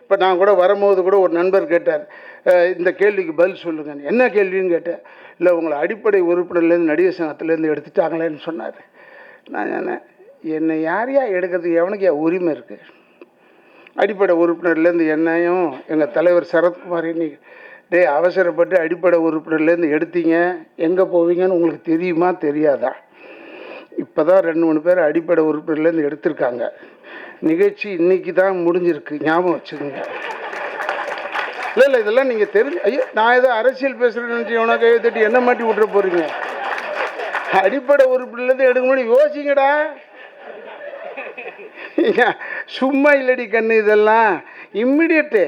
இப்போ நான் கூட வரும்போது கூட ஒரு நண்பர் கேட்டார், இந்த கேள்விக்கு பதில் சொல்லுங்க. என்ன கேள்வின்னு கேட்டேன். இல்லை, உங்களை அடிப்படை உறுப்பினர்லேருந்து நடிகர் சங்கத்துலேருந்து எடுத்துட்டாங்களேன்னு சொன்னார். நான் சொன்னேன், என்னை யாரையா எடுக்கிறதுக்கு எவனுக்கு உரிமை இருக்குது? அடிப்படை உறுப்பினர்லேருந்து என்னையும் எங்கள் தலைவர் சரத்குமார் இன்னைக்கு அவசரப்பட்டு அடிப்படை உறுப்பினர்லேருந்து எடுத்தீங்க, எங்கே போவீங்கன்னு உங்களுக்கு தெரியுமா தெரியாதா? இப்போ தான் 2-3 பேர் அடிப்படை உறுப்பினர்லேருந்து எடுத்திருக்காங்க. நிகழ்ச்சி இன்னைக்கு தான் முடிஞ்சிருக்கு, ஞாபகம் வச்சுக்கோங்க. இல்லை இதெல்லாம் நீங்கள் தெரிஞ்சு, ஐயோ நான் ஏதோ அரசியல் பேசுகிறேன்னு நினச்சி எவனா கையை தட்டி என்ன மாட்டி விட்டுற போகிறீங்க? அடிப்படை உறுப்பினர்லேருந்து எடுக்க முடியும், யோசிங்கடா. சும்மா இல்லடி கண்ணு, இதெல்லாம் இம்மிடியட்டு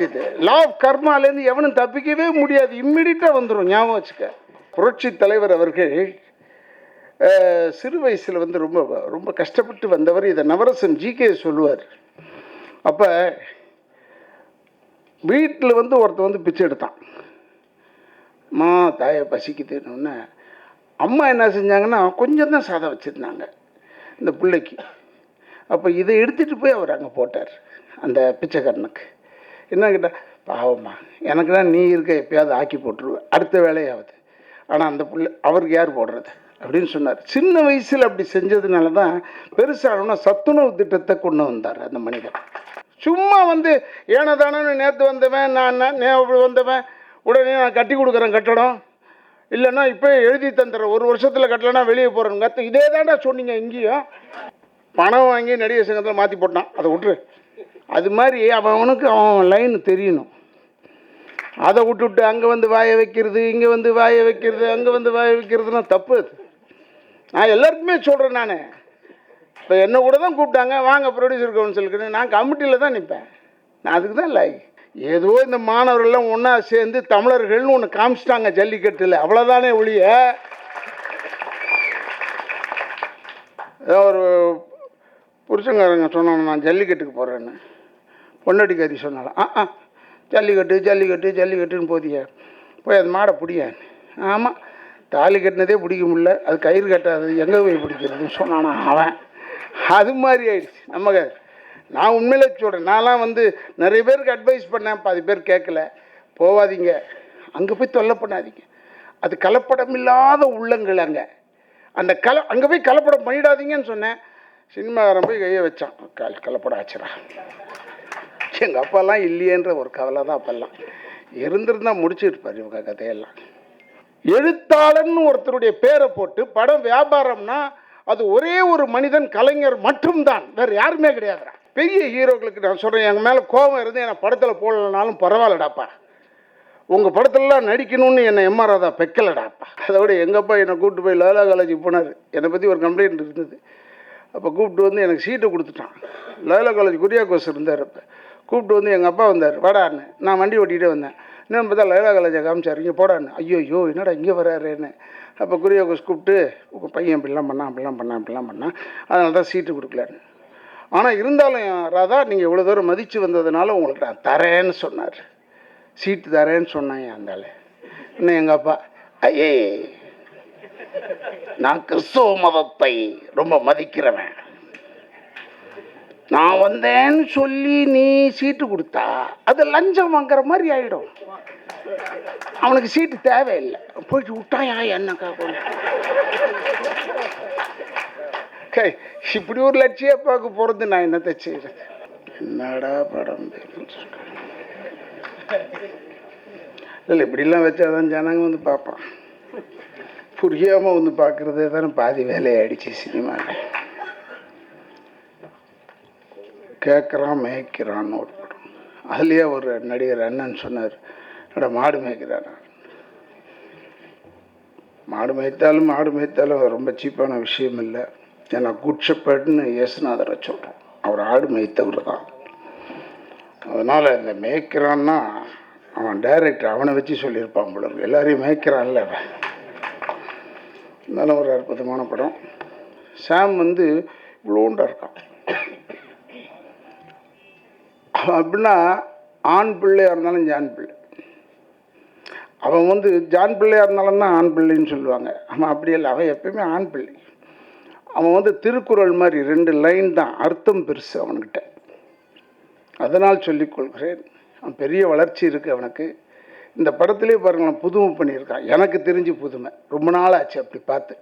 இது லா ஆஃப் கர்மாலேருந்து எவனும் தப்பிக்கவே முடியாது, இம்மிடியட்டாக வந்துடும், ஞாபகம் வச்சுக்க. புரட்சி தலைவர் அவர்கள் சிறு வயசில் வந்து ரொம்ப ரொம்ப கஷ்டப்பட்டு வந்தவர். இதை நவரசன் ஜிகே சொல்லுவார். அப்போ வீட்டில் வந்து ஒருத்தர் வந்து பிச்சை எடுத்தான். அம்மா தாயை பசிக்குதுன்னு அம்மா என்ன செஞ்சாங்கன்னா கொஞ்சம் தான் சாதம் வச்சுருந்தாங்க இந்த பிள்ளைக்கு. அப்போ இதை எடுத்துகிட்டு போய் அவர் அங்கே போட்டார் அந்த பிச்சைக்காரனுக்கு. என்ன கேட்டால், பாவம்மா எனக்கு தான் நீ இருக்க, எப்பயாவது ஆக்கி போட்டுருவேன், அடுத்த வேலையாவது. ஆனால் அந்த பிள்ளை அவருக்கு யார் போடுறது அப்படின்னு சொன்னார். சின்ன வயசில் அப்படி செஞ்சதுனால தான் பெருசாகணும்னா சத்துணவு திட்டத்தை கொண்டு வந்தார் அந்த மனிதன். சும்மா வந்து ஏனதானு நேற்று வந்தவன், நான் வந்தவன் உடனே நான் கட்டி கொடுக்குறேன் கட்டடம், இல்லைன்னா இப்போ எழுதி தந்துடுறேன், 1 வருஷத்தில் கட்டலைன்னா வெளியே போகிறேன்னு இதே தாண்டா சொன்னீங்க. இங்கேயும் பணம் வாங்கி நடிகர் சங்கத்தில் மாற்றி போட்டான், அதை விட்டுரு. அது மாதிரி அவனுக்கு அவன் லைன் தெரியணும். அதை விட்டுவிட்டு அங்கே வந்து வாய வைக்கிறது, இங்கே வந்து வாய வைக்கிறது, அங்கே வந்து வாய வைக்கிறதுனா தப்பு. அது நான் எல்லாருக்குமே சொல்கிறேன். நான் இப்போ என்ன கூட தான் கூப்பிட்டாங்க, வாங்க ப்ரொடியூசர் கவுன்சிலுக்கு, நான் கமிட்டியில் தான் நிற்பேன். நான் அதுக்கு தான் இல்லை. ஏதோ இந்த மாணவர்கள்லாம் ஒன்றா சேர்ந்து தமிழர்கள்னு ஒன்று காமிச்சிட்டாங்க ஜல்லிக்கட்டில், அவ்வளோதானே ஒழிய ஏதோ ஒரு புருஷங்காரங்க சொன்னாங்க நான் ஜல்லிக்கட்டுக்கு போகிறேன்னு, பொண்டாட்டிக்காரி சொன்னாலும் ஜல்லிக்கட்டுன்னு போதிய போய் அது மாடை பிடிய. ஆமாம், தாலி கட்டினதே பிடிக்க முடியல, அது கயிறு கட்டாது, எங்கே போய் பிடிக்கிறதுன்னு சொன்னானா அவன். அது மாதிரி ஆயிடுச்சு நமக்கு. நான் உண்மையிலே சொல்கிறேன், நான்லாம் வந்து நிறைய பேருக்கு அட்வைஸ் பண்ணேன், 10 பேர் கேட்கல. போகாதீங்க, அங்கே போய் தொல்லை பண்ணாதீங்க, அது கலப்படம் இல்லாத உள்ளங்கள். அந்த அங்கே போய் கலப்படம் பண்ணிடாதீங்கன்னு சொன்னேன். சினிமாக்காரன் போய் கையை வச்சான், கலப்படம் ஆச்சுரா. எங்கள் அப்பாலாம் இல்லையேன்ற ஒரு கவலை தான் அப்பெல்லாம். இருந்திருந்தால் முடிச்சுருப்பார் இவங்க கதையெல்லாம். எழுத்தாளன்னு ஒருத்தருடைய பேரை போட்டு படம் வியாபாரம்னா அது ஒரே ஒரு மனிதன், கலைஞர் மட்டும்தான், வேறு யாருமே கிடையாதுடா. பெரிய ஹீரோக்களுக்கு நான் சொல்கிறேன், எங்கள் மேலே கோபம் இருந்து என்னை படத்தில் போடலனாலும் பரவாயில்லடாப்பா, உங்கள் படத்துலலாம் நடிக்கணும்னு என்னை எம்ஆர் ராதா பெக்கலடாப்பா. அதை விட எங்கப்பா என்னை கூப்பிட்டு போய் லாலா காலேஜுக்கு போனார். என்னை பற்றி ஒரு கம்ப்ளைண்ட் இருந்தது. அப்போ கூப்பிட்டு வந்து எனக்கு சீட்டை கொடுத்துட்டான். லாலா காலேஜ் குரியாக்கோஸ் இருந்தார். அப்போ கூப்பிட்டு வந்து எங்கள் அப்பா வந்தார், வாடான்னு. நான் வண்டி ஓட்டிகிட்டே வந்தேன். இன்னும் பார்த்தா லைலா காலேஜை காமிச்சார், இங்கே போடான்னு. ஐயோ என்னடா இங்கே வராருன்னு. அப்போ குரியாக்கோஸ் கூப்பிட்டு, உங்கள் பையன் இப்படிலாம் பண்ணான், அதனால தான் சீட்டு கொடுக்கலான்னு. ஆனால் இருந்தாலும் ராதா, நீங்கள் இவ்வளோ தூரம் மதித்து வந்ததுனால உங்களுக்கு நான் தரேன்னு சொன்னார், சீட்டு தரேன்னு சொன்னாங்க அந்த ஆள். இன்னும் எங்கள் அப்பா, ஐயே நான் கிறிஸ்தவ மதத்தை ரொம்ப மதிக்கிறவன், நான் வந்தேன்னு சொல்லி நீ சீட்டு கொடுத்தா அது லஞ்சம் வாங்குற மாதிரி ஆகிடும், அவனுக்கு சீட்டு தேவையில்லை, போயிட்டு விட்டாயா என்னக்கா. இப்படி ஒரு லட்சியப்பாவுக்கு போகிறது நான் என்னத்தை செய்கிறது? என்னடா படம் இல்லை, இப்படிலாம் வச்சாதான் ஜனங்க வந்து பார்ப்பான். புரியாமல் வந்து பார்க்குறதே தானே பாதி வேலையாயிடுச்சு சினிமாவில். கேட்குறான் மேய்க்கிறான்னு ஒரு படம், அதுலேயே ஒரு நடிகர் அண்ணன் சொன்னார், என்னடா மாடு மேய்க்கிறான். மாடு மேய்த்தாலும் ரொம்ப சீப்பான விஷயம் இல்லை. ஏன்னா குட்சப்பேட்னு இயேசுநாதரை சொல்கிறோம், அவர் ஆடு மேய்த்தவர் தான். அதனால் இந்த மேய்க்கிறான்னா அவன் டைரக்டர் அவனை வச்சு சொல்லியிருப்பான் போல, எல்லாரையும் மேய்க்கிறான்ல அவன். இருந்தாலும் ஒரு அற்புதமான படம். சாம் வந்து இவ்வளோண்டா இருக்கான். அப்படின்னா ஆண் பிள்ளையாக இருந்தாலும் ஜான் பிள்ளை, அவன் வந்து ஜான் பிள்ளையாக இருந்தாலும் தான் ஆண் பிள்ளைன்னு சொல்லுவாங்க. அவன் அப்படி இல்லை, அவன் எப்பயுமே ஆண் பிள்ளை. அவன் வந்து திருக்குறள் மாதிரி 2 லைன் தான், அர்த்தம் பெருசு அவன்கிட்ட. அதனால் சொல்லிக்கொள்கிறேன், அவன் பெரிய வளர்ச்சி இருக்குது அவனுக்கு. இந்த படத்துலேயே பாருங்களேன், புதுமை பண்ணியிருக்கான். எனக்கு தெரிஞ்சு புதுமை, ரொம்ப நாள் ஆச்சு அப்படி பார்த்து.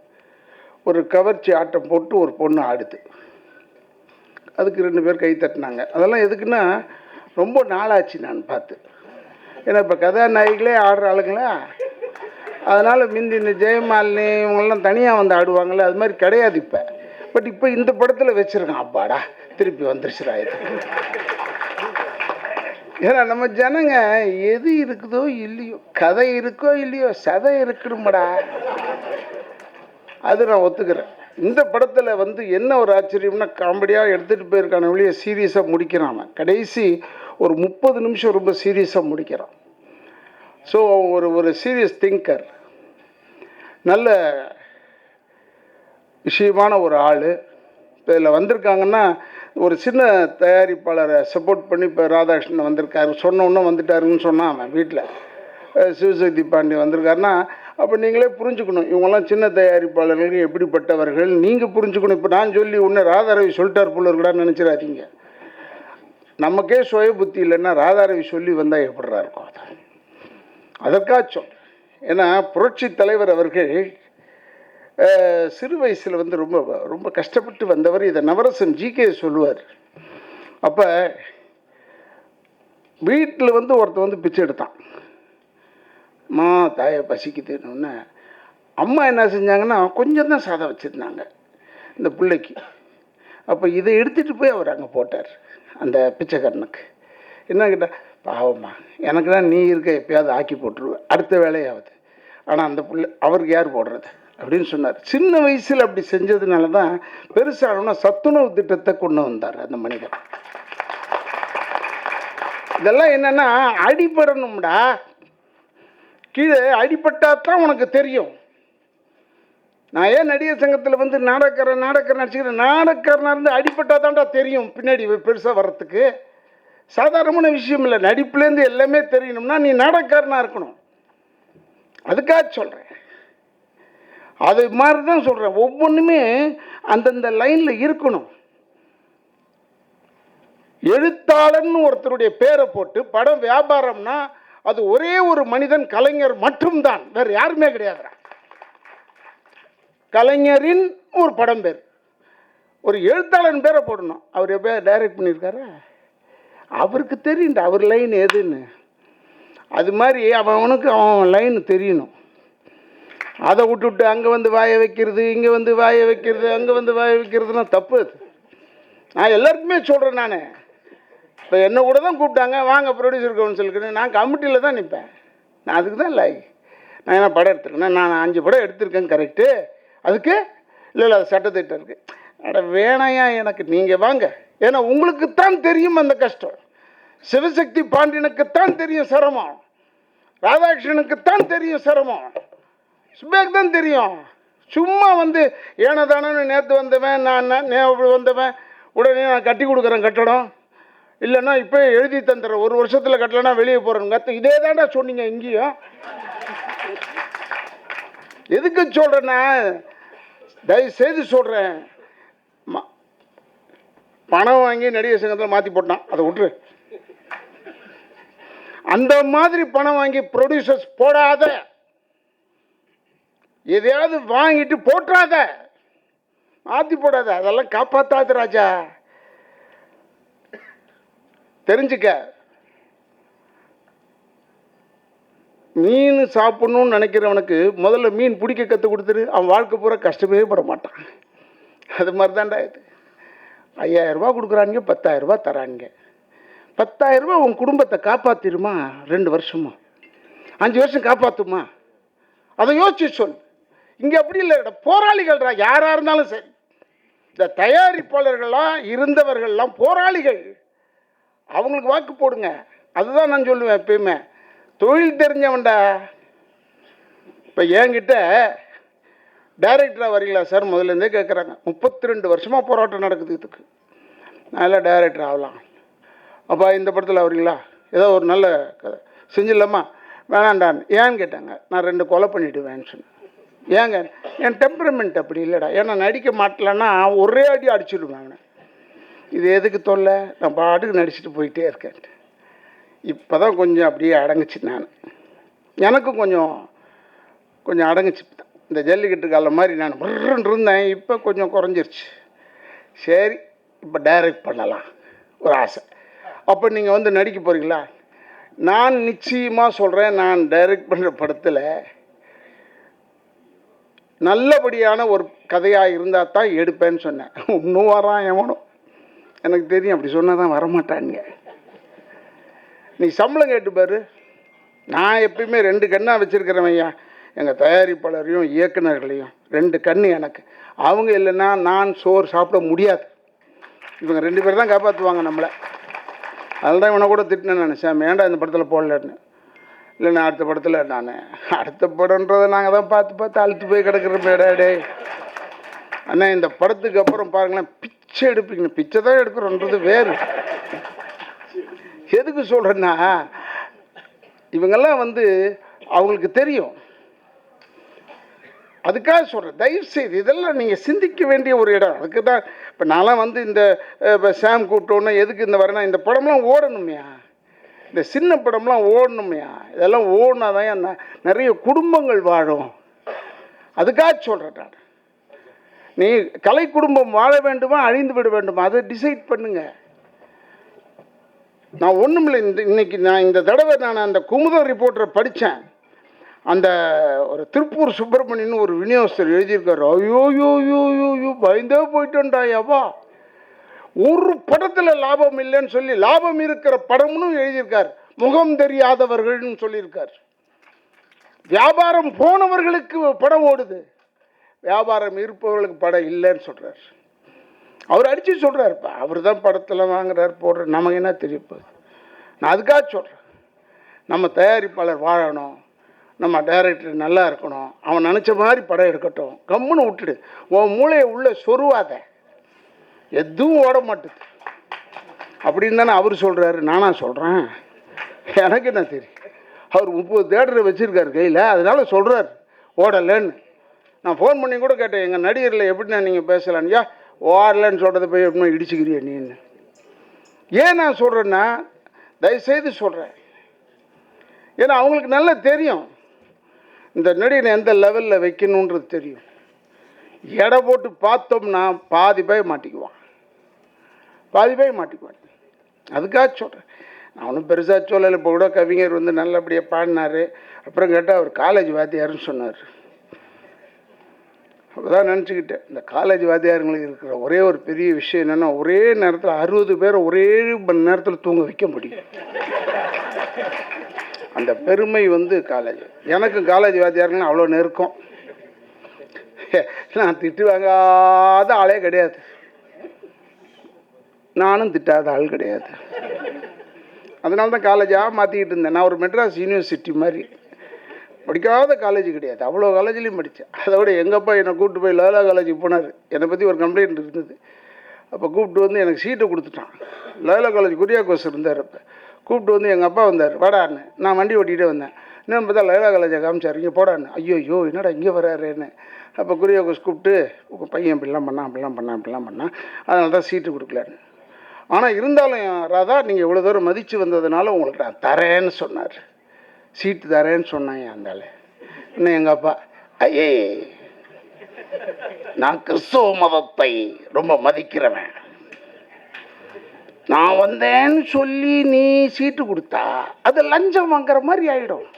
ஒரு கவர்ச்சி ஆட்டம் போட்டு ஒரு பொண்ணு ஆடுது, அதுக்கு 2 பேர் கை தட்டினாங்க. அதெல்லாம் எதுக்குன்னா, ரொம்ப நாளாச்சு நான் பார்த்து. ஏன்னா இப்போ கதாநாயகிகளே ஆடுற ஆளுங்களா, அதனால் மிந்தி இந்த ஜெயமாலினி இவங்கெல்லாம் தனியாக வந்து ஆடுவாங்களே, அது மாதிரி கிடையாது இப்போ. பட் இப்போ இந்த படத்தில் வச்சுருக்கான், அப்பாடா திருப்பி வந்துருச்சுடா இது. ஏன்னா நம்ம ஜனங்க எது இருக்குதோ இல்லையோ, கதை இருக்கோ இல்லையோ, சதை இருக்கணும்டா, அது நான் ஒத்துக்கிறேன். இந்த படத்தில் வந்து என்ன ஒரு ஆச்சரியம்னா, காமெடியாக எடுத்துகிட்டு போயிருக்கான வழியே சீரியஸாக முடிக்கிறான். கடைசி ஒரு 30 நிமிஷம் ரொம்ப சீரியஸாக முடிக்கிறான். ஸோ ஒரு சீரியஸ் திங்கர், நல்ல விஷயமான ஒரு ஆள். இப்போ இதில் வந்திருக்காங்கன்னா, ஒரு சின்ன தயாரிப்பாளரை சப்போர்ட் பண்ணி இப்போ ராதாகிருஷ்ணன் வந்திருக்காரு, சொன்ன ஒன்றும் வந்துட்டாருன்னு சொன்னான் அவன் வீட்டில். சிவசக்தி பாண்டி வந்திருக்காருன்னா, அப்போ நீங்களே புரிஞ்சுக்கணும், இவங்கெல்லாம் சின்ன தயாரிப்பாளர்களுக்கு எப்படிப்பட்டவர்கள் நீங்கள் புரிஞ்சுக்கணும். இப்போ நான் சொல்லி ஒன்று ராதாரவி சொல்லிட்டார் போல இருக்கடான்னு நினச்சிடாதீங்க. நமக்கே சுய புத்தி இல்லைன்னா ராதாரவி சொல்லி வந்தால் எப்படிறா இருக்கும்? அதற்காக சொல்கிறேன். ஏன்னா புரட்சி தலைவர் அவர்கள் சிறு வயசில் வந்து ரொம்ப ரொம்ப கஷ்டப்பட்டு வந்தவர். இதை நவரசன் ஜிகே சொல்லுவார். அப்போ வீட்டில் வந்து ஒருத்தர் வந்து பிச்சை எடுத்தான். அம்மா தாயை பசிக்குதுன்னு அம்மா என்ன செஞ்சாங்கன்னா, கொஞ்சம் தான் சாதம் வச்சுருந்தாங்க இந்த பிள்ளைக்கு. அப்போ இதை எடுத்துகிட்டு போய் அவர் அங்கே போட்டார் அந்த பிச்சைக்காரனுக்கு. என்ன கேட்டால், பாவம்மா எனக்கு தான் நீ இருக்க, எப்பயாவது ஆக்கி போட்டுருவேன், அடுத்த வேலையாவது. ஆனால் அந்த பிள்ளை அவருக்கு யார் போடுறது அப்படின்னு சொன்னார். சின்ன வயசில் அப்படி செஞ்சதுனால தான் பெருசாகணும்னா சத்துணவு திட்டத்தை கொண்டு வந்தார் அந்த மனிதன். இதெல்லாம் என்னென்னா, அடிபடணும்டா, கீழே அடிபட்டாதான் உனக்கு தெரியும். நான் ஏன் நடிகர் சங்கத்தில் வந்து நாடகக்காரன் நடிச்சுக்கிறேன், நாடகக்காரனாக இருந்து அடிபட்டா தான்டா தெரியும் பின்னாடி பெருசாக வர்றதுக்கு. சாதாரணமான விஷயம் இல்லை, நடிப்புலேருந்து எல்லாமே தெரியணும்னா நீ நாடகக்காரனாக இருக்கணும். அதுக்காக சொல்கிறேன், அது மாதிரி தான் சொல்கிறேன். ஒவ்வொன்றுமே அந்தந்த லைனில் இருக்கணும். எழுத்தாளன்னு ஒருத்தருடைய பேரை போட்டு படம் வியாபாரம்னா அது ஒரே ஒரு மனிதன், கலைஞர் மட்டும்தான், வேறு யாருமே கிடையாதுடா. கலைஞரின் ஒரு படம் பேர், ஒரு எழுத்தாளன் பேரை போடணும். அவர் எப்போ டைரக்ட் பண்ணியிருக்காரு, அவருக்கு தெரியும்டா அவர் லைன் எதுன்னு. அது மாதிரி அவனுக்கு அவன் லைன் தெரியணும். அதை விட்டுவிட்டு அங்கே வந்து வாய வைக்கிறது, இங்கே வந்து வாய வைக்கிறது, அங்கே வந்து வாய வைக்கிறதுனா தப்பு. அது நான் எல்லாருக்குமே சொல்கிறேன். நான் இப்போ என்ன கூட தான் கூப்பிட்டாங்க, வாங்க ப்ரொடியூசர் கவுன்சிலுக்குன்னு. நான் கமிட்டியில் தான் நிற்பேன். நான் அதுக்கு தான் இல்லை. நான் என்ன படம் எடுத்துருக்கேன், நான் 5 படம் எடுத்திருக்கேன் கரெக்டு. அதுக்கு இல்லை அது சட்டத்திட்டம் இருக்குது. அட வேணையா எனக்கு, நீங்கள் வாங்க. ஏன்னா உங்களுக்குத்தான் தெரியும் அந்த கஷ்டம். சிவசக்தி பாண்டியனுக்குத்தான் தெரியும் சிரமம், ராதாகிருஷ்ணனுக்குத்தான் தெரியும் சிரமம், சுபேக் தான் தெரியும். சும்மா வந்து ஏனதானு நேற்று வந்தவன், நான் வந்தவன் உடனே நான் கட்டி கொடுக்குறேன் கட்டடம், இல்லைன்னா இப்போ எழுதி தந்துடுறேன், 1 வருஷத்தில் கட்டலைன்னா வெளியே போகிறேன்னு இதே தாண்டா சொன்னீங்க இங்கேயும். எதுக்கு சொல்கிறேன்னா, தயவுசெய்து சொல்கிறேன், பணம் வாங்கி நடிகர் சங்கத்தில் மாற்றி போட்டான், அதை விட்டுரு. அந்த மாதிரி பணம் வாங்கி ப்ரொடியூசர்ஸ் போடாத, எதையாவது வாங்கிட்டு போட்டுறாத, மாற்றி போடாத, அதெல்லாம் காப்பாற்றாது ராஜா. தெரிஞ்சுக்க, மீன் சாப்பிட்ணுன்னு நினைக்கிறவனுக்கு முதல்ல மீன் பிடிக்க கற்றுக் கொடுத்துரு, அவன் வாழ்க்கை பூரா கஷ்டமே பட மாட்டான். அது மாதிரி தான்டா இது. 5000 ரூபா கொடுக்குறானுங்க, 10,000 ரூபா தரானுங்க. 10,000 ரூபா உன் குடும்பத்தை காப்பாற்றிடுமா? 2 வருஷமா 5 வருஷம் காப்பாற்றுமா? அதை யோசிச்சு சொல். இங்கே அப்படி இல்லை, போராளிகள்ரா யாராக இருந்தாலும் சரி. இந்த தயாரிப்பாளர்கள்லாம் இருந்தவர்கள்லாம் போராளிகள், அவங்களுக்கு வாக்கு போடுங்க. அதுதான் நான் சொல்லுவேன் எப்பயுமே. தொழில் தெரிஞ்சவன்டா. இப்போ என்கிட்ட டைரக்டராக வரீங்களா சார் முதல்லேருந்தே கேட்குறாங்க. 32 வருஷமாக போராட்டம் நடக்குது இதுக்கு. நான் எல்லாம் டைரக்டர் ஆகலாம். அப்போ இந்த படத்தில் வரீங்களா, ஏதோ ஒரு நல்ல கதை செஞ்சிடலாமா? வேணாண்டான். ஏன்னு கேட்டாங்க. நான் 2 கொலை பண்ணிவிடுவேன்னு சொன்னேன். ஏங்க, என் டெம்பரமெண்ட் அப்படி இல்லைடா. ஏன்னா நடிக்க மாட்டலன்னா ஒரே அடி அடிச்சுடுவேன் அவனை. இது எதுக்கு தொல்லை, நான் பாட்டுக்கு நடிச்சுட்டு போயிட்டே இருக்கேன். இப்போ தான் கொஞ்சம் அப்படியே அடங்குச்சு. நான் எனக்கும் கொஞ்சம் அடங்குச்சு. இந்த ஜல்லிக்கட்டு காலம் மாதிரி நான் புர்ன்னு இருந்தேன். இப்போ கொஞ்சம் குறைஞ்சிருச்சு. சரி, இப்போ டைரக்ட் பண்ணலாம் ஒரு ஆசை. அப்போ நீங்கள் வந்து நடிக்க போகிறீங்களா? நான் நிச்சயமாக சொல்கிறேன், நான் டைரக்ட் பண்ணுற படத்தில் நல்லபடியான ஒரு கதையாக இருந்தால் தான் எடுப்பேன்னு சொன்னேன். இன்னும் வரான் எவனும், எனக்கு தெரியும். அப்படி சொன்னால் தான் வரமாட்டாங்க. நீ சம்பளம் கேட்டுப்பாரு. நான் எப்பயுமே 2 கண்ணாக வச்சுருக்கிறவையா, எங்கள் தயாரிப்பாளரையும் இயக்குநர்களையும். 2 கண்ணு எனக்கு. அவங்க இல்லைன்னா நான் சோறு சாப்பிட முடியாது. இவங்க 2 பேர் தான் காப்பாற்றுவாங்க நம்மளை. அதுதான் இவனை கூட திட்டினேன் நினச்சேன், ஏன்டா இந்த படத்தில் போடலன்னு. இல்லை, நான் அடுத்த படத்தில் நான் அடுத்த படன்றதை நாங்கள் தான் பார்த்து அழுத்து போய் கிடக்கிற மேடாடே. ஆனால் இந்த படத்துக்கு அப்புறம் பாருங்களேன், பிச்சை எடுப்பீங்க. பிச்சை தான் எடுக்கிறோன்றது வேறு. எதுக்கு சொல்கிறேன்னா, இவங்கெல்லாம் வந்து அவங்களுக்கு தெரியும். அதுக்காக சொல்கிறேன், தயவுசெய்து இதெல்லாம் நீங்கள் சிந்திக்க வேண்டிய ஒரு இடம். அதுக்கு தான் இப்போ நான்லாம் வந்து இந்த சாம் கூப்பிட்டோன்னா எதுக்கு இந்த வரேன்னா, இந்த படம்லாம் ஓடணுமையா, இந்த சின்ன படம்லாம் ஓடணுமையா, இதெல்லாம் ஓடினா தான் நிறைய குடும்பங்கள் வாழும். அதுக்காக சொல்கிறேன் நான். நீ கலை குடும்பம் வாழ வேண்டுமா அழிந்து விட வேண்டுமா, அதை டிசைட் பண்ணுங்க. நான் ஒன்றும் இல்லை, இன்னைக்கு நான் இந்த தடவை நான் அந்த குமுதம் ரிப்போர்ட்டரை படித்தேன். அந்த ஒரு திருப்பூர் சுப்பிரமணியன்னு ஒரு விநியோகஸ்தர் எழுதியிருக்காரு. ஐயோ யோ யோ யோ யோ பயந்தே போயிட்டோண்டாயாவா, ஒரு படத்தில் லாபம் இல்லைன்னு சொல்லி லாபம் இருக்கிற படம்னு எழுதியிருக்கார். முகம் தெரியாதவர்கள்னு சொல்லியிருக்கார். வியாபாரம் போனவர்களுக்கு படம் ஓடுது, வியாபாரம் இருப்பவர்களுக்கு படம் இல்லைன்னு சொல்கிறார். அவர் அடித்து சொல்கிறாருப்பா, அவர் தான் படத்தில் வாங்குறார் போடுற, நமக்கு என்ன தெரியுப்பா. நான் அதுக்காக சொல்கிறேன், நம்ம தயாரிப்பாளர் வாழணும், நம்ம டைரக்டர் நல்லா இருக்கணும், அவன் நினச்ச மாதிரி படம் எடுக்கட்டும், கம்முன்னு விட்டுடு. உன் மூளையை உள்ளே சொருவாத, எதுவும் ஓட மாட்டுது அப்படின்னு தானே அவர் சொல்கிறாரு. நானா சொல்கிறேன், எனக்கு என்ன தெரியும். அவர் 30 தேட்டரை வச்சுருக்காரு கையில், அதனால சொல்கிறார் ஓடலைன்னு. நான் ஃபோன் பண்ணி கூட கேட்டேன், எங்கள் நடிகரில் எப்படின்னா நீங்கள் பேசலான்யா, ஓடலன்னு சொல்கிறத போய் எப்படின்னா இடிச்சுக்கிறியா நீன்னு. ஏன் நான் சொல்கிறேன்னா, தயவுசெய்து சொல்கிறேன், ஏன்னா அவங்களுக்கு நல்லா தெரியும் இந்த நடிகனை எந்த லெவலில் வைக்கணுன்றது தெரியும். எடை போட்டு பார்த்தோம்னா பாதி பேர் மாட்டிக்குவான். அதுக்காக சொல்கிறேன். நான் ஒன்றும் பெருசாக சொல்லலை. இப்போ கூட கவிஞர் வந்து நல்லபடியாக பாடினார். அப்புறம் கேட்டால் அவர் காலேஜ் வாத்தியாருன்னு சொன்னார். அப்போதான் நினச்சிக்கிட்டேன், இந்த காலேஜ் வாத்தியாருங்களுக்கு இருக்கிற ஒரே ஒரு பெரிய விஷயம் என்னென்னா, ஒரே நேரத்தில் 60 பேரை ஒரே மணி நேரத்தில் தூங்க வைக்க முடியும். அந்த பெருமை வந்து காலேஜ். எனக்கு காலேஜ் வாத்தியாருங்கன்னு அவ்வளோ நெருக்கம். நான் திட்டு வாங்காத ஆளே கிடையாது, நானும் திட்டாத ஆள் கிடையாது. அதனால தான் காலேஜாக மாற்றிக்கிட்டு இருந்தேன். நான் ஒரு மெட்ராஸ் யூனிவர்சிட்டி மாதிரி படிக்காத காலேஜ் கிடையாது, அவ்வளோ காலேஜ்லேயும் படித்தேன். அதை விட எங்கள் அப்பா என்னை கூப்பிட்டு போய் லோலா காலேஜுக்கு போனார். என்னை பற்றி ஒரு கம்ப்ளைண்ட் இருந்தது. அப்போ கூப்பிட்டு வந்து எனக்கு சீட்டை கொடுத்துட்டான். லோலா காலேஜ் குரியாக்கோஸ் இருந்தார். அப்போ கூப்பிட்டு வந்து எங்கள் அப்பா வந்தார், வாடான்னு. நான் வண்டி ஓட்டிகிட்டே வந்தேன். இன்னும் பார்த்தா லோலா காலேஜை காமிச்சார், இங்கே போடான்னு. ஐயோ என்னடா இங்கே வராருன்னு. அப்போ குரியாக்கோஸ் கூப்பிட்டு, உங்கள் பையன் இப்படிலாம் பண்ணான், அதனால தான் சீட்டு கொடுக்கலான்னு. ஆனால் இருந்தாலும் ராதா, நீங்கள் இவ்வளோ தூரம் மதித்து வந்ததுனால உங்களுக்கு நான் தரேன்னு சொன்னார், சீட்டு தரேன்னு சொன்னாங்க அந்த ஆள். இன்னும் எங்கள் அப்பா, ஐயே நான் கிறிஸ்தவ மதத்தை ரொம்ப மதிக்கிறவன், நான் வந்தேன்னு சொல்லி நீ சீட்டு கொடுத்தா அது லஞ்சம் வாங்குற மாதிரி ஆகிடும்.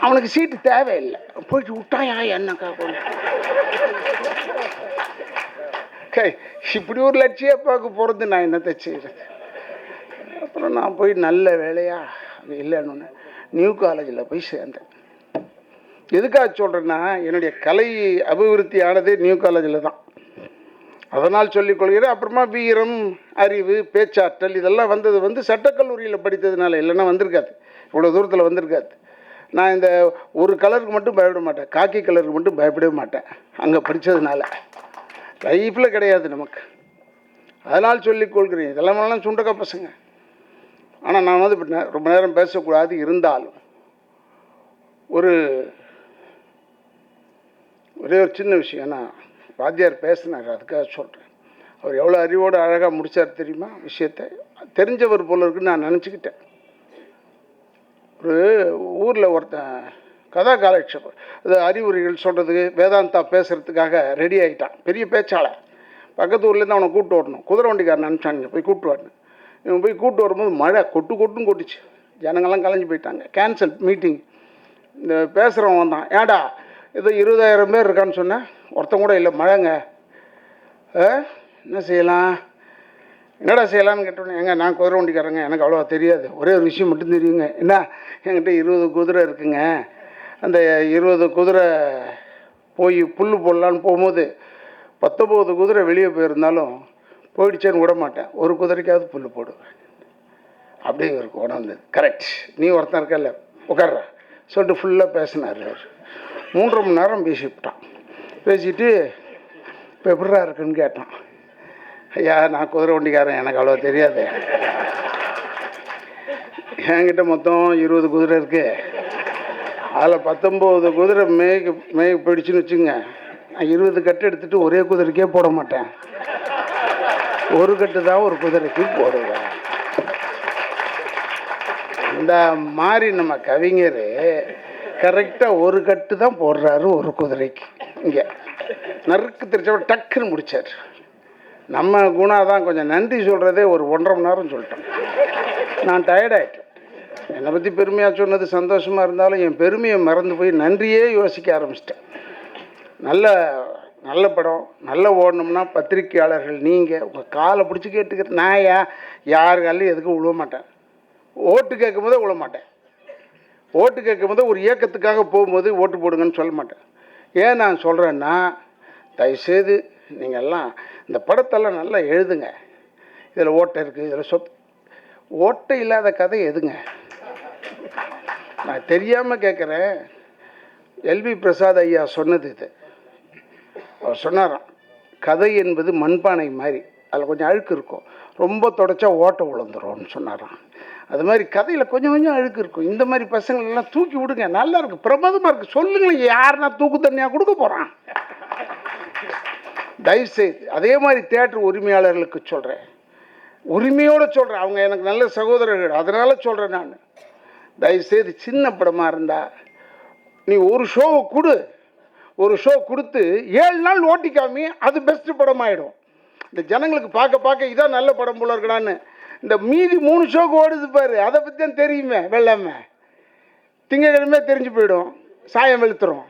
அவனுக்கு சீட்டு தேவையில்லை, போயிட்டு விட்டாயா என்னக்கா இப்படி ஒரு லட்சியப்பாவுக்கு போகிறது நான் என்னத்தை செய்கிறது. அப்புறம் நான் போய் நல்ல வேலையா அது இல்லைன்னு நியூ காலேஜில் போய் சேர்ந்தேன். எதுக்காக சொல்கிறேன்னா, என்னுடைய கலை அபிவிருத்தி ஆனதே நியூ காலேஜில் தான். அதனால் சொல்லிக்கொள்கிறேன். அப்புறமா வீரம், அறிவு, பேச்சாற்றல் இதெல்லாம் வந்தது வந்து சட்டக்கல்லூரியில் படித்ததுனால, இல்லைன்னா வந்திருக்காது, இவ்வளோ தூரத்தில் வந்திருக்காது. நான் இந்த ஒரு கலருக்கு மட்டும் பயப்பட மாட்டேன், காக்கி கலருக்கு மட்டும் பயப்படவே மாட்டேன், அங்கே படித்ததுனால. லைஃப்பில் கிடையாது நமக்கு. அதனால் சொல்லிக்கொள்கிறேன். இதெல்லாம் சுண்டக்கா பசங்க. ஆனால் நான் வந்து ரொம்ப நேரம் பேசக்கூடாது. இருந்தாலும் ஒரே ஒரு சின்ன விஷயம், நான் வாத்தியார் பேசினார், அதுக்காக சொல்கிறேன். அவர் எவ்வளோ அறிவோடு அழகாக முடித்தார் தெரியுமா விஷயத்தை. தெரிஞ்சவர் போல இருக்குன்னு நான் நினச்சிக்கிட்டேன். ஒரு ஊரில் ஒருத்தன் கதா காலட்சேபம், அது அறிவுரைகள் சொல்கிறதுக்கு வேதாந்தா பேசுகிறதுக்காக ரெடி ஆகிட்டான். பெரிய பேச்சாளர். பக்கத்து ஊர்லேருந்து அவனை கூப்பிட்டு வரணும். குதிரை வண்டிக்காரன் அனுப்பிச்சாங்க, போய் கூப்பிட்டு வரணும். இவன் போய் கூப்பிட்டு வரும்போது மழை கொட்டுன்னு கொட்டுச்சு. ஜனங்கள்லாம் கலைஞ்சி போயிட்டாங்க. Cancel meeting. இந்த பேசுகிறவன் வந்தான். ஏடா ஏதோ 20,000 பேர் இருக்கான்னு சொன்னேன், ஒருத்தன் கூட இல்லை, மழைங்க, என்ன செய்யலாம், என்னடா செய்யலான்னு கேட்டோன்னே, ஏங்க நான் குதிரை வண்டிக்காரங்க, எனக்கு அவ்வளோவா தெரியாது, ஒரே ஒரு விஷயம் மட்டும் தெரியுங்க. என்ன, என்கிட்ட 20 குதிரை இருக்குங்க. அந்த 20 குதிரை போய் புல் போடலான்னு போகும்போது 19 குதிரை வெளியே போயிருந்தாலும் போயிடுச்சேன்னு விட மாட்டேன், ஒரு குதிரைக்காவது புல் போடுவேன். அப்படியே இவருக்கு உணர்ந்தது. கரெக்ட், நீ ஒருத்தன் இருக்கல, உட்கார்ற சொல்லிட்டு ஃபுல்லாக பேசினார். 3.5 மணி நேரம் பேசிவிட்டான். பேசிட்டு இப்போ எப்படிரா இருக்குன்னு கேட்டான். ஐயா நான் குதிரை வண்டிக்காரன், எனக்கு அவ்வளோ தெரியாது, என்கிட்ட மொத்தம் 20 குதிரை இருக்குது, அதில் 19 குதிரை மேய்க்கு போயிடுச்சுன்னு வச்சுங்க, நான் 20 கட்டு எடுத்துகிட்டு ஒரே குதிரைக்கே போட மாட்டேன், ஒரு கட்டு தான் ஒரு குதிரைக்கு போடுவேன். இந்த மாதிரி நம்ம கவிஞர் கரெக்டாக ஒரு கட்டு தான் போடுறாரு ஒரு குதிரைக்கு. இங்கே நறுக்கு தெரிச்ச டக்குன்னு முடித்தார். நம்ம குணா தான் கொஞ்சம் நன்றி சொல்கிறதே ஒரு 1.5 மணி நேரம் சொல்லிட்டோம். நான் டயர்டாயிட்டேன். என்னை பற்றி பெருமையாக சொன்னது சந்தோஷமாக இருந்தாலும் என் பெருமையை மறந்து போய் நன்றியே யோசிக்க ஆரம்பிச்சிட்டேன். நல்ல படம் நல்லா ஓடணும்னா பத்திரிக்கையாளர்கள் நீங்கள் உங்கள் காலை பிடிச்சி கேட்டுக்கிற நான் யார் காலையும் எதுக்கும் விழுவ மாட்டேன். ஓட்டு கேட்கும் போதே விழ மாட்டேன். ஓட்டு கேட்கும் போது ஒரு இயக்கத்துக்காக போகும்போது ஓட்டு போடுங்கன்னு சொல்ல மாட்டேன். ஏன் நான் சொல்கிறேன்னா, தயவுசெய்து நீங்கள் எல்லாம் இந்த படத்தெல்லாம் நல்லா எழுதுங்க. இதில் ஓட்டை இருக்குது, இதில் ஓட்டை இல்லாத கதை எதுங்க? நான் தெரியாமல் கேட்குறேன். எல்வி பிரசாத் ஐயா சொன்னது இது. அவர் சொன்னாராம், கதை என்பது மண்பானை மாதிரி, அதில் கொஞ்சம் அழுக்கு இருக்கும், ரொம்ப தொடச்சா ஓட்டை விழுந்துரும்னு சொன்னாராம். அது மாதிரி கதையில் கொஞ்சம் கொஞ்சம் அழுக்கு இருக்கும். இந்த மாதிரி பசங்களெல்லாம் தூக்கி விடுங்க, நல்லா இருக்குது, பிரமாதமாக இருக்குது, சொல்லுங்களேன், யாருன்னா தூக்கு தண்ணியாக கொடுக்க போகிறான்? தயவுசெய்து அதே மாதிரி தியேட்டர் உரிமையாளர்களுக்கு சொல்கிறேன், உரிமையோடு சொல்கிறேன், அவங்க எனக்கு நல்ல சகோதரர்கள், அதனால் சொல்கிறேன் நான். தயவுசெய்து சின்ன படமாக இருந்தால் நீ ஒரு ஷோவை கொடு, ஒரு ஷோ கொடுத்து 7 நாள் ஓட்டிக்காமி, அது பெஸ்ட்டு படமாயிடும். இந்த ஜனங்களுக்கு பார்க்க இதான் நல்ல படம் போல இருக்கடான்னு இந்த மீதி 3 ஷோக்கு ஓடுது பாரு, அதை பற்றி தான் தெரியுமே. வெள்ளாமை திங்கக்கிழமை தெரிஞ்சு போயிடும், சாயம் வெளுத்துரும்.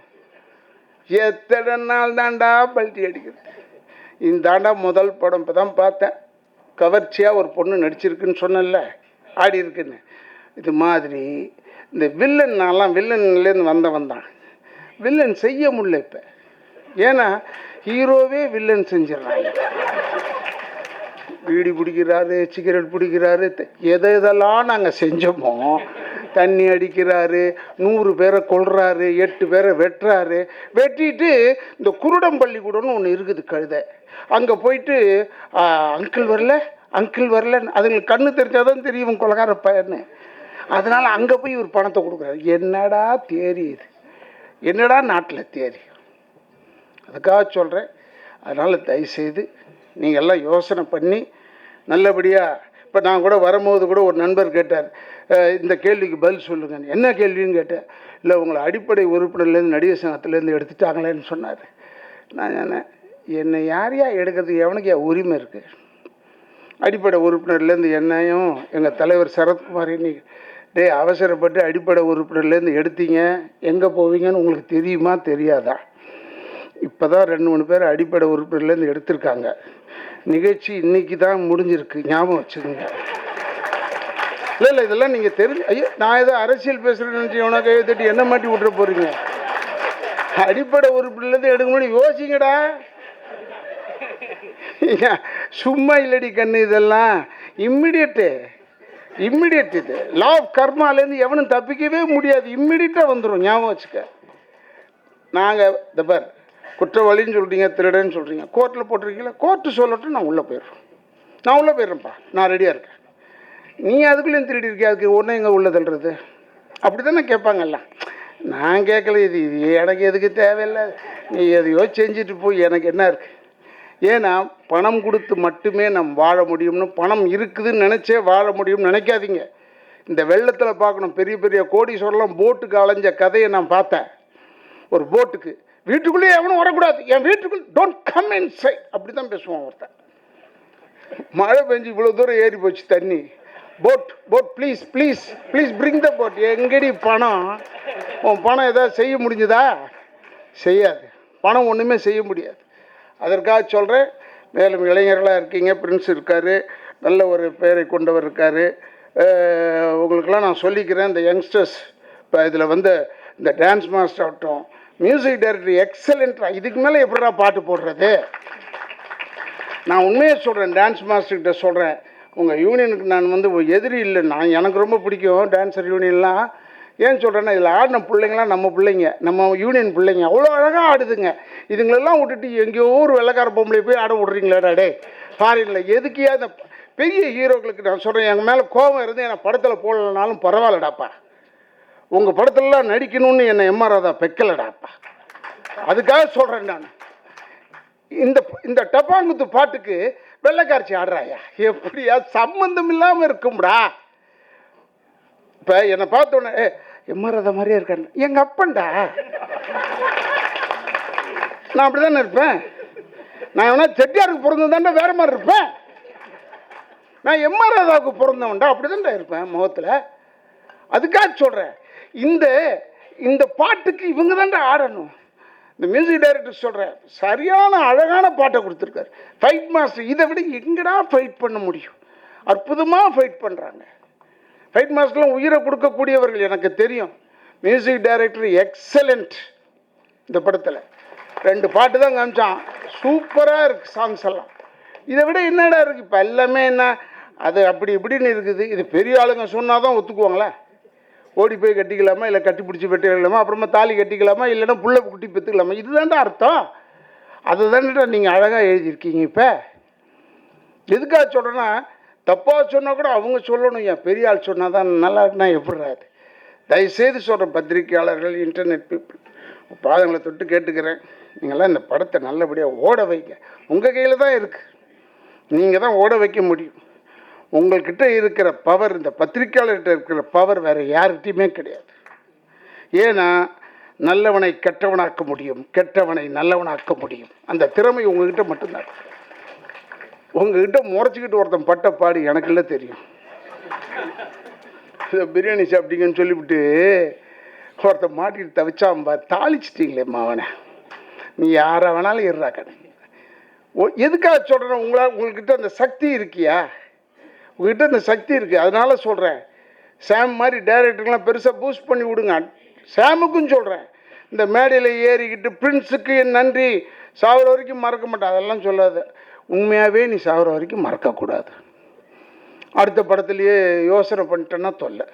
எத்தனை நாள் தாண்டா பல்ட்டி அடிக்கிறது. இந்தாண்டா முதல் படம் இப்போ தான் பார்த்தேன், கவர்ச்சியாக ஒரு பொண்ணு நடிச்சிருக்குன்னு சொன்னல, ஆடி இருக்குன்னு. இது மாதிரி இந்த வில்லன்னாலாம் வில்லன்லேருந்து வந்தவன் தான். வில்லன் செய்ய முடியல இப்போ, ஏன்னா ஹீரோவே வில்லன் செஞ்சிடறாங்க. பீடி பிடிக்கிறாரு, சிகரெட் பிடிக்கிறாரு, எதெல்லாம் நாங்கள் செஞ்சோமோ, தண்ணி அடிக்கிறாரு, 100 பேரை கொல்றாரு, 8 பேரை வெட்டுறாரு. வெட்டிட்டு இந்த குருடம்பள்ளிக்கூடம்னு ஒன்று இருக்குது கழுதை, அங்கே போயிட்டு அங்கிள் வரல அதுங்களுக்கு கண்ணு தெரிஞ்சாதான் தெரியும் கொலகார பையன்னு. அதனால் அங்கே போய் ஒரு பணத்தை கொடுக்குறாரு. என்னடா தேரி இது, என்னடா நாட்டில் தேரி? அதுக்காக சொல்கிறேன். அதனால் தயவுசெய்து நீங்கள் எல்லாம் யோசனை பண்ணி நல்லபடியாக. இப்போ நான் கூட வரும்போது கூட ஒரு நண்பர் கேட்டார், இந்த கேள்விக்கு பதில் சொல்லுங்கன்னு. என்ன கேள்வின்னு கேட்டேன். இல்லை, உங்களை அடிப்படை உறுப்பினர்லேருந்து நடிகர் சங்கத்துலேருந்து எடுத்துட்டாங்களேன்னு சொன்னார். நான் சொன்னேன், என்னை யாரையா எடுக்கிறதுக்கு எவனுக்கு உரிமை இருக்குது? அடிப்படை உறுப்பினர்லேருந்து என்னையும் எங்கள் தலைவர் சரத்குமார் இன்னைக்கு அவசரப்பட்டு அடிப்படை உறுப்பினர்லேருந்து எடுத்தீங்க, எங்கே போவீங்கன்னு உங்களுக்கு தெரியுமா தெரியாதா? இப்போ தான் 2-3 பேர் அடிப்படை உறுப்பினர்லேருந்து எடுத்திருக்காங்க. நிகழ்ச்சி இன்னைக்கு தான் முடிஞ்சிருக்கு, ஞாபகம் வச்சுக்கோங்க. இல்லை இதெல்லாம் நீங்கள் தெரிஞ்சு, ஐயோ நான் ஏதோ அரசியல் பேசுகிறேன்னு நினச்சி எவனா கையை தட்டி என்ன மாட்டி விட்டுற போகிறீங்க? அடிப்படை உறுப்பினர்லேருந்து எடுக்க முடியும், யோசிங்கடா. சும்மா இல்லடி கண்ணு, இதெல்லாம் இம்மிடியட்டு இது லா ஆஃப் கர்மாலேருந்து எவனும் தப்பிக்கவே முடியாது, இம்மிடியட்டாக வந்துடும், ஞாபகம் வச்சுக்க. நாங்கள் இந்த பார், குற்றவாளின்னு சொல்கிறீங்க, திருடன்னு சொல்கிறீங்க, கோர்ட்டில் போட்டிருக்கீங்களா, கோர்ட்டு சொல்லட்டும், நான் உள்ளே போயிடுறேன்ப்பா, நான் ரெடியாக இருக்கேன். நீ அதுக்குள்ளேயும் திருடி இருக்கியா, அதுக்கு ஒன்றும் எங்கே உள்ள தள்ளுறது? அப்படி தானே கேட்பாங்கல்ல. நான் கேட்கல, இது எனக்கு எதுக்கு தேவையில்லை, நீ எதையோ செஞ்சுட்டு போய் எனக்கு என்ன இருக்குது? ஏன்னா பணம் கொடுத்து மட்டுமே நம்ம வாழ முடியும்னு, பணம் இருக்குதுன்னு நினச்சே வாழ முடியும்னு நினைக்காதீங்க. இந்த வெள்ளத்தில் பார்க்கணும், பெரிய பெரிய கோடீஸ்வரெலாம் போட்டுக்கு அலைஞ்ச கதையை நான் பார்த்தேன். ஒரு போட்டுக்கு வீட்டுக்குள்ளேயே எவனும் வரக்கூடாது, என் வீட்டுக்குள்ள டோன்ட் கம் இன்சைட், அப்படி தான் பேசுவான் ஒருத்தன். மழை பெஞ்சு இவ்வளோ தூரம் ஏறி போச்சு தண்ணி, boat boat please please please bring the boat. எங்கடி பணம்? உன் பணம் எதாவது செய்ய முடிஞ்சுதா? செய்யாது. பணம் ஒன்றுமே செய்ய முடியாது. அதற்காக சொல்கிறேன், மேலும் இளைஞர்களாக இருக்கீங்க, பிரின்ஸ் இருக்கார், நல்ல ஒரு பெயரை கொண்டவர் இருக்கார். உங்களுக்கெல்லாம் நான் சொல்லிக்கிறேன், இந்த யங்ஸ்டர்ஸ் இப்போ இதில் வந்து இந்த டான்ஸ் மாஸ்டர் ஆகட்டும், மியூசிக் டைரக்டர் எக்ஸலண்ட்டாக, இதுக்கு மேலே எப்படிடா பாட்டு போடுறது? நான் உண்மையாக சொல்கிறேன், டான்ஸ் மாஸ்டர்கிட்ட சொல்கிறேன், உங்கள் யூனியனுக்கு நான் வந்து எதிரி இல்லை, நான் எனக்கு ரொம்ப பிடிக்கும் டான்ஸர் யூனியன்லாம். ஏன் சொல்கிறேன்னா, இதில் ஆடின பிள்ளைங்களாம் நம்ம பிள்ளைங்க, நம்ம யூனியன் பிள்ளைங்க, அவ்வளோ அழகாக ஆடுதுங்க. இதுங்களெல்லாம் விட்டுட்டு எங்கேயோ ஒரு வெள்ளைக்கார பொம்பளை போய் ஆட விட்றீங்களேடா டே ஃபாரின்ல. எதுக்கியா இந்த பெரிய ஹீரோக்களுக்கு நான் சொல்கிறேன், எங்கள் மேலே கோபம் இருந்து என்னை படத்தில் போடலனாலும் பரவாயில்லடாப்பா, உங்கள் படத்துலலாம் நடிக்கணும்னு என்னை எம்ஆர் ராதா பெக்கலடாப்பா. அதுக்காக சொல்கிறேன் நான், இந்த இந்த டப்பாங்குத்து பாட்டுக்கு வெள்ளைக்காரச்சி ஆடுறாயா? எப்படியா சம்பந்தம் இல்லாமல் இருக்கும்டா. இப்போ என்னை பார்த்தோன்னே எம்ஆர் ராதா மாதிரியே இருக்கான்னு, எங்கள் அப்பன்டா, நான் அப்படி தானே இருப்பேன். நான் வேணா செட்டியாருக்கு பிறந்ததாண்டா வேற மாதிரி இருப்பேன். நான் எம்ஆர் ராதாவுக்கு பிறந்தவன்டா, அப்படி தான்டா இருப்பேன் முகத்தில். அதுக்காக சொல்கிறேன், இந்த இந்த பாட்டுக்கு இவங்க தான்டா ஆடணும். இந்த மியூசிக் டைரக்டர் சொல்கிறேன், சரியான அழகான பாட்டை கொடுத்துருக்காரு. ஃபைட் மாஸ்டர் இதை விட எங்கடா ஃபைட் பண்ண முடியும்? அற்புதமாக ஃபைட் பண்ணுறாங்க. ஃபைட் மாஸ்டர்லாம் உயிரை கொடுக்கக்கூடியவர்கள் எனக்கு தெரியும். Music director excellent. இந்த படத்தில் 2 பாட்டு தான் காமிச்சான், சூப்பராக இருக்குது சாங்ஸ் எல்லாம். இதை விட என்னடா இருக்குது? இப்போ எல்லாமே என்ன அது அப்படி இப்படின்னு இருக்குது. இது பெரிய ஆளுங்க சொன்னால் தான் ஒத்துக்குவாங்களே. ஓடி போய் கட்டிக்கலாமா, இல்லை கட்டி பிடிச்சி வெட்டிக்கலாமா, அப்புறமா தாலி கட்டிக்கலாமா, இல்லைன்னா புள்ள குட்டி பெற்றுக்கலாமா, இதுதான்டா அர்த்தம். அதை தானேடா நீங்கள் அழகாக எழுதியிருக்கீங்க. இப்போ எதுக்காக சொல்கிறேன்னா, தப்பாக சொன்னால் கூட அவங்க சொல்லணும், என் பெரிய ஆள் சொன்னால் தான் நல்லா இருக்குன்னா எப்படிறாது. தயவுசெய்து சொல்கிறேன், பத்திரிகையாளர்கள், இன்டர்நெட் பீப்புள், பாதங்களை தொட்டு கேட்டுக்கிறேன், நீங்கள்லாம் இந்த படத்தை நல்லபடியாக ஓட வைங்க. உங்கள் கையில் தான் இருக்குது, நீங்கள் தான் ஓட வைக்க முடியும். உங்கள்கிட்ட இருக்கிற பவர், இந்த பத்திரிக்கையாளர்கிட்ட இருக்கிற பவர் வேறு யார்கிட்டையுமே கிடையாது. ஏன்னா நல்லவனை கெட்டவனாக்க முடியும், கெட்டவனை நல்லவனாக்க முடியும். அந்த திறமை உங்ககிட்ட மட்டும்தான். உங்ககிட்ட முறைச்சிக்கிட்டு ஒருத்தன் பட்ட பாடு எனக்கு இல்லை தெரியும். பிரியாணி சாப்பிட்டீங்கன்னு சொல்லிவிட்டு ஒருத்தன் மாட்டிட்டு தவிச்சாம்பா, தாளிச்சிட்டிங்களே மாவனை, நீ யாரை வேணாலும் இருறா கடை. எதுக்காக சொல்கிறேன், உங்கள்கிட்ட அந்த சக்தி இருக்கியா? உங்கள்கிட்ட அந்த சக்தி இருக்குது. அதனால சொல்கிறேன், சாம் மாதிரி டைரக்டருக்கெலாம் பெருசாக பூஸ்ட் பண்ணி விடுங்க. சாமுக்கும் சொல்கிறேன், இந்த மேடையில் ஏறிக்கிட்டு பிரின்ஸுக்கு என் நன்றி சாகிற வரைக்கும் மறக்க மாட்டேன் அதெல்லாம் சொல்லாத. உண்மையாகவே நீ சாகிற வரைக்கும் மறக்கக்கூடாது. அடுத்த படத்துலையே யோசனை பண்ணிட்டேன்னா தொல்லை.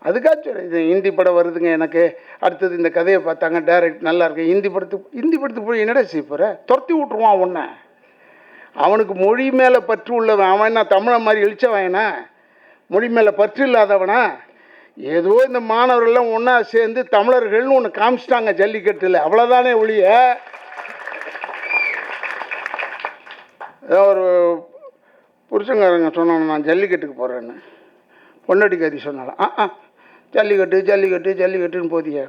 அதுக்காச்சும் இது ஹிந்தி படம் வருதுங்க எனக்கு, அடுத்தது இந்த கதையை பார்த்தாங்க, டைரக்ட் நல்லா இருக்கு, ஹிந்தி படத்துக்கு போய் என்னடா செய்ய போகிற? துரத்தி விட்ருவான் ஒன்றை. அவனுக்கு மொழி மேலே பற்று உள்ளவன் அவன். என்ன தமிழை மாதிரி எழுச்சவனா? மொழி மேலே பற்று இல்லாதவனா? ஏதோ இந்த மாணவர்கள்லாம் ஒன்றா சேர்ந்து தமிழர்கள்னு ஒன்று காமிச்சிட்டாங்க ஜல்லிக்கட்டில், அவ்வளோதானே ஒழிய. ஏதோ ஒரு புருஷங்காரங்க சொன்னாங்க, நான் ஜல்லிக்கட்டுக்கு போகிறேன்னு. பொன்னடிக்காரி சொன்னாலும் ஜல்லிக்கட்டுன்னு போதிய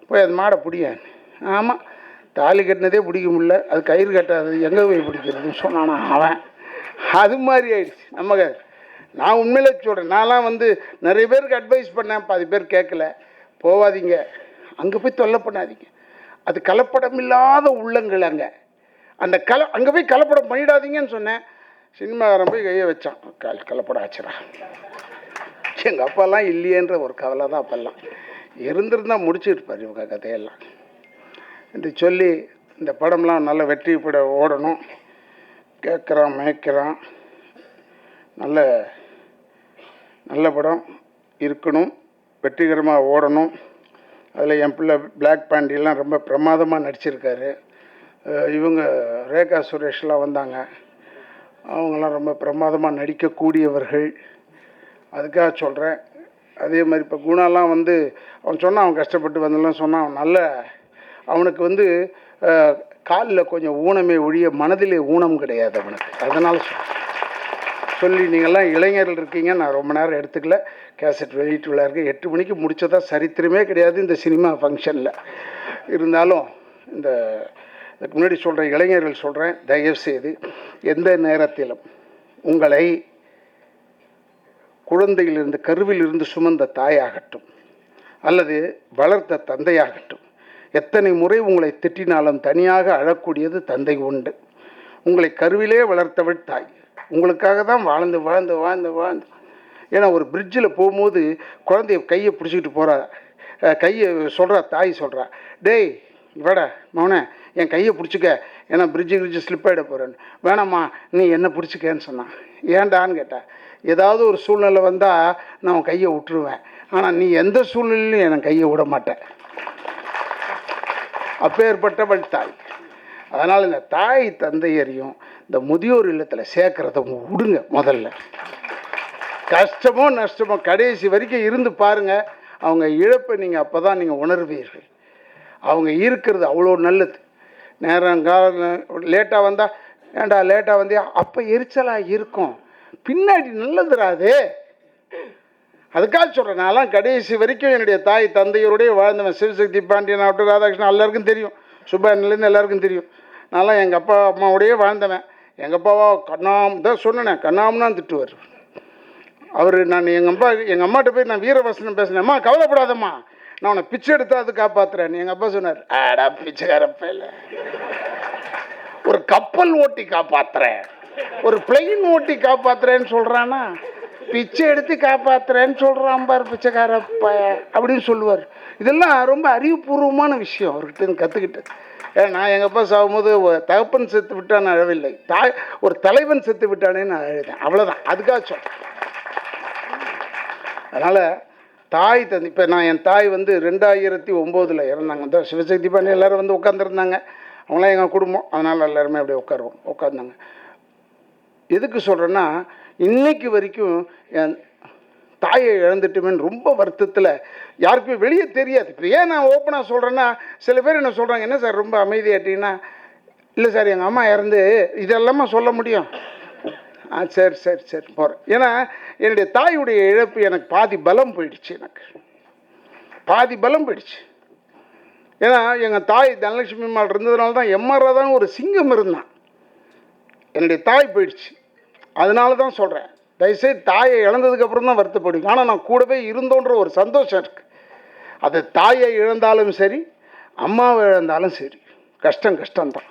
போய் அது மாடை பிடியா. ஆமாம், தாலி கட்டினதே பிடிக்க முடியல, அது கயிறு கட்டாது எங்கே போய் பிடிக்கிறதுன்னு சொன்னானா அவன். அது மாதிரி ஆயிடுச்சு நம்ம. நான் உண்மையிலே சொல்கிறேன், நான்லாம் வந்து நிறைய பேருக்கு அட்வைஸ் பண்ணேன், பாதி பேர் கேட்கல. போகாதீங்க, அங்கே போய் தொல்லை பண்ணாதீங்க. அது கலப்படம் இல்லாத உள்ளங்கள் அங்கே. அந்த அங்கே போய் கலப்படம் பண்ணிடாதீங்கன்னு சொன்னேன். சினிமாக்காரன் போய் கையை வச்சான், கலப்படம் ஆச்சுரா. எங்கள் அப்பாலாம் இல்லையேன்ற ஒரு கவலை தான் அப்போல்லாம். இருந்திருந்தால் முடிச்சுருப்பார் இவங்க கதையெல்லாம் என்று சொல்லி, இந்த படம்லாம் நல்ல வெற்றி பட ஓடணும். கேட்குறான் மேய்க்கிறான், நல்ல படம் இருக்கணும், வெற்றிகரமாக ஓடணும். அதில் என் பிள்ளை பிளாக் பாண்டியெல்லாம் ரொம்ப பிரமாதமாக நடிச்சிருக்காரு. இவங்க ரேகா சுரேஷ்லாம் வந்தாங்க, அவங்களாம் ரொம்ப பிரமாதமாக நடிக்கக்கூடியவர்கள். அதுக்காக சொல்கிறேன். அதே மாதிரி இப்போ குணாலாம் வந்து அவன் சொன்னான், அவன் கஷ்டப்பட்டு வந்தெல்லாம் சொன்னான், அவன் அவனுக்கு வந்து காலில் கொஞ்சம் ஊனமே ஒழிய மனதிலே ஊனம் கிடையாது அவனுக்கு. அதனால் சொல்லி நீங்கள்லாம் இளைஞர்கள் இருக்கீங்க, நான் ரொம்ப நேரம் எடுத்துக்கல. கேசட் வெளியிட்டு விளையாடுங்க. 8 மணிக்கு முடித்ததா சரித்திரமே கிடையாது இந்த சினிமா ஃபங்க்ஷனில். இருந்தாலும் இதுக்கு முன்னாடி சொல்கிறேன், இளைஞர்கள் சொல்கிறேன், தயவுசெய்து எந்த நேரத்திலும் உங்களை குழந்தையிலிருந்து கருவிலிருந்து சுமந்த தாயாகட்டும் அல்லது வளர்த்த தந்தையாகட்டும், எத்தனை முறை உங்களை திட்டினாலும் தனியாக அழக்கூடியது தந்தை உண்டு. உங்களை கருவிலே வளர்த்தவள் தாய். உங்களுக்காக தான் வாழ்ந்து வாழ்ந்து வாழ்ந்து வாழ்ந்து. ஏன்னா ஒரு பிரிட்ஜில் போகும்போது குழந்தைய கையை பிடிச்சிக்கிட்டு போகிறா, கையை சொல்கிறா, தாய் சொல்கிறா, டேய் இவடா மௌனே என் கையை பிடிச்சிக்க, ஏன்னா பிரிட்ஜு ஸ்லிப் ஆகிட போகிறேன்னு. வேணாம்மா நீ என்ன பிடிச்சிக்கன்னு சொன்னான். ஏன்டான்னு கேட்டேன். ஏதாவது ஒரு சூழ்நிலை வந்தால் நான் உன் கையை விட்டுருவேன், ஆனால் நீ எந்த சூழ்நிலையிலும் என் கையை விட மாட்டேன். அப்பேற்பட்டவள் தாய். அதனால் இந்த தாய் தந்தையரையும் இந்த முதியோர் இல்லத்தில் சேர்க்குறத விடுங்க. முதல்ல கஷ்டமோ நஷ்டமோ கடைசி வரைக்கும் இருந்து பாருங்கள். அவங்க இழப்பை நீங்கள் அப்போ தான் நீங்கள் உணர்வீர்கள். அவங்க இருக்கிறது அவ்வளோ நல்லது. நேரம் லேட்டாக வந்தால் ஏண்டா லேட்டாக வந்தியா, அப்போ எரிச்சலாக இருக்கும், பின்னாடி நல்லதுராது. அதுக்காக சொல்கிறேன், நான்லாம் கடைசி வரைக்கும் என்னுடைய தாய் தந்தையருடைய வாழ்ந்தவன். சிவசக்தி பாண்டியன் ஆகட்டும், ராதாகிருஷ்ணன் எல்லாருக்கும் தெரியும், சுப்பானிலேருந்து எல்லாருக்கும் தெரியும். நான்லாம் எங்கள் அப்பா அம்மாவோடையே வாழ்ந்தவன். எங்கள் அப்பாவா கண்ணாம் தான் சொன்னேன், கண்ணாம்னா திட்டுவார் அவர். நான் எங்கள் அம்மாட்ட போய் நான் வீரவசனம் பேசினேன். அம்மா கவலைப்படாதம்மா, நான் உன்னை பிச்சை எடுத்தா அது காப்பாற்றுறேன். எங்கள் அப்பா சொன்னார், ஆடா பிச்சைக்காரப்ப இல்லை, ஒரு கப்பல் ஓட்டி காப்பாற்றுறேன், ஒரு பிளெயின் ஓட்டி காப்பாற்றுறேன்னு சொல்கிறான்னா, பிச்சை எடுத்து காப்பாற்றுறேன்னு சொல்கிறான் பார் பிச்சைக்காரப்ப அப்படின்னு சொல்லுவார். இதெல்லாம் ரொம்ப அறிவுபூர்வமான விஷயம் அவர்கிட்ட கற்றுக்கிட்டது. ஏன்னா நான் எங்கள் அப்பா சாகும்போது தகப்பன் செத்து விட்டான்னு அழவில்லை, ஒரு தலைவன் செத்து விட்டானே நான் அழுதேன். அவ்வளோதான். அதுக்காக சொல்கிறேன். அதனால் தாய் தந்தை, இப்போ நான் என் தாய் 2009 இறந்தாங்க. இந்த சிவசக்தி பண்ணி எல்லோரும் உட்காந்துருந்தாங்க. அவங்களாம் எங்கள் குடும்பம், அதனால் எல்லாருமே அப்படியே உட்காந்தாங்க. எதுக்கு சொல்கிறேன்னா, இன்னைக்கு வரைக்கும் என் தாயை இழந்துட்டுமேன்னு ரொம்ப வருத்தத்தில், யாருக்குமே வெளியே தெரியாது. இப்போ ஏன் நான் ஓப்பனாக சொல்கிறேன்னா, சில பேர் என்ன சொல்கிறாங்க, என்ன சார் ரொம்ப அமைதியாட்டிங்கன்னா, இல்லை சார் எங்கள் அம்மா இறந்து இதெல்லாமா சொல்ல முடியும். சரி சரி சரி போகிறேன். ஏன்னா என்னுடைய தாயுடைய இழப்பு எனக்கு பாதி பலம் போயிடுச்சு, எனக்கு பாதி பலம் போயிடுச்சு. ஏன்னா எங்கள் தாய் தனலட்சுமி அம்மாள் இருந்ததுனால தான் எம்ஆர்ஆ தான் ஒரு சிங்கம் இருந்தான். என்னுடைய தாய் போயிடுச்சு. அதனால தான் சொல்கிறேன், தயவுசெய்து தாயை இழந்ததுக்கப்புறம் தான் வருத்தப்படுங்க. ஆனால் நான் கூடவே இருந்தோன்ற ஒரு சந்தோஷம் இருக்குது. அது தாயை இழந்தாலும் சரி, அம்மாவை இழந்தாலும் சரி, கஷ்டம்தான்.